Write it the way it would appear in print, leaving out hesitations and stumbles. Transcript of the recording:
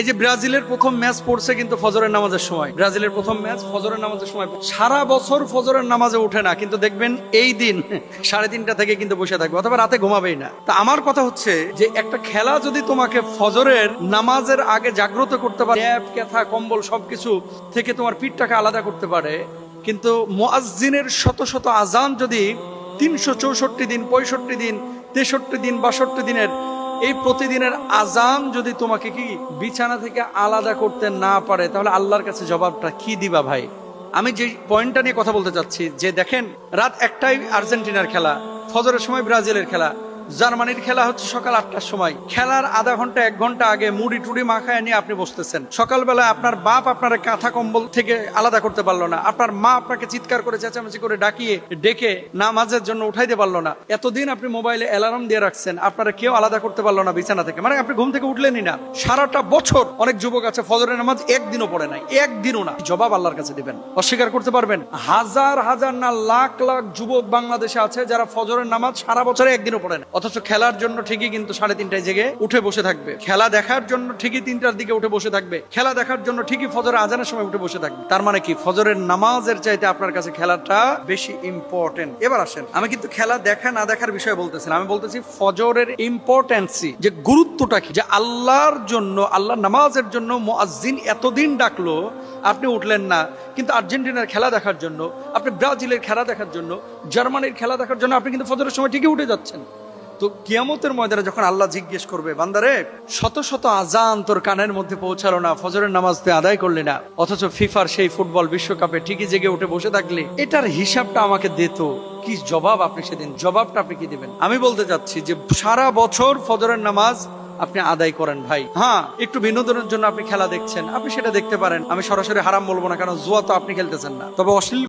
এই যে ব্রাজিলের প্রথম ম্যাচ পড়ছে কিন্তু ফজরের নামাজের সময়, ব্রাজিলের প্রথম ম্যাচ ফজরের নামাজের সময়। সারা বছর ফজরের নামাজে ওঠে না, কিন্তু দেখবেন এই দিন 3:30 থেকে কিন্তু বসে থাকবে, অথবা রাতে ঘুমাবেই না। তা আমার কথা হচ্ছে যে একটা খেলা যদি তোমাকে ফজরের নামাজের আগে জাগ্রত করতে পারে, ন্যাপ ক্যাথা কম্বল সবকিছু থেকে তোমার পিঠটাকে আলাদা করতে পারে, কিন্তু মুয়াজ্জিনের শত শত আজান যদি 364 দিন, 65 দিন, 63 দিন, 62 দিনের এই প্রতিদিনের আজান যদি তোমাকে কি বিছানা থেকে আলাদা করতে না পারে, তাহলে আল্লাহর কাছে জবাবটা কি দিবা ভাই? আমি যে পয়েন্টটা নিয়ে কথা বলতে চাচ্ছি, যে দেখেন রাত 1টায় আর্জেন্টিনার খেলা, ফজরের সময় ব্রাজিলের খেলা, জার্মানির খেলা হচ্ছে সকাল 8টার সময়। খেলার আধা ঘন্টা 1 ঘন্টা আগে মুড়ি টুড়ি মাখায় নিয়ে আপনি বসতেছেন। সকালবেলা আপনার বাপ আপনার কাঁথা কম্বল থেকে আলাদা করতে পারলো না, আপনার মা আপনাকে চিৎকার করে চেঁচামেচি করে ডেকে নামাজের জন্য উঠাইতে পারলো না। এতদিন আপনি মোবাইলে অ্যালার্ম দিয়ে রাখছেন, আপনারা কেউ আলাদা করতে পারলো না বিছানা থেকে, মানে আপনি ঘুম থেকে উঠলেনই না। সারাটা বছর অনেক যুবক আছে ফজরের নামাজ একদিনও পড়ে নাই, একদিনও না। জবাব আল্লাহর কাছে দিবেন? অস্বীকার করতে পারবেন? হাজার হাজার না লাখ লাখ যুবক বাংলাদেশে আছে যারা ফজরের নামাজ সারা বছরে একদিনও পড়ে না, অথচ খেলার জন্য ঠিকই কিন্তু 3:30টায় জেগে উঠে বসে থাকবে, খেলা দেখার জন্য ঠিকই 3টার দিকে উঠে বসে থাকবে, খেলা দেখার জন্য ঠিকই ফজরের আজানের সময় উঠে বসে থাকবে। তার মানে কি ফজরের নামাজের চাইতে আপনার কাছে খেলাটা বেশি ইম্পর্টেন্ট? এবার আসেন, আমি কিন্তু খেলা দেখা না দেখার বিষয়ে বলতেছি না, আমি বলতেছি ফজরের ইম্পর্টেন্সি, যে গুরুত্বটা কি, যে আল্লাহর জন্য, আল্লাহর নামাজের জন্য মুয়াজ্জিন এতদিন ডাকলো, আপনি উঠলেন না, কিন্তু আর্জেন্টিনার খেলা দেখার জন্য, আপনি ব্রাজিলের খেলা দেখার জন্য, জার্মানির খেলা দেখার জন্য আপনি কিন্তু ফজরের সময় ঠিকই উঠে যাচ্ছেন। তো কিয়ামতের ময়দানে যখন আল্লাহ জিজ্ঞেস করবে, বান্দারে শত শত আজান তোর কানের মধ্যে পৌঁছালো না, ফজরের নামাজ তুই আদায় করলি না, অথচ ফিফার সেই ফুটবল বিশ্বকাপে ঠিকই জেগে উঠে বসে থাকলি, এটার হিসাবটা আমাকে দিত, কি জবাব আপনি সেদিন, জবাবটা আপনি কি দিবেন? আমি বলতে চাচ্ছি যে সারা বছর ফজরের নামাজ আপনি আদায় করেন ভাই। হ্যাঁ, একটু বিনোদনের জন্য আপনি খেলা দেখছেন, আপনি সেটা দেখতে পারেন, আমি সরাসরি হারাম বলবো না, কারণ জুয়া তো আপনি খেলতেছেন না, তবে অশ্লীল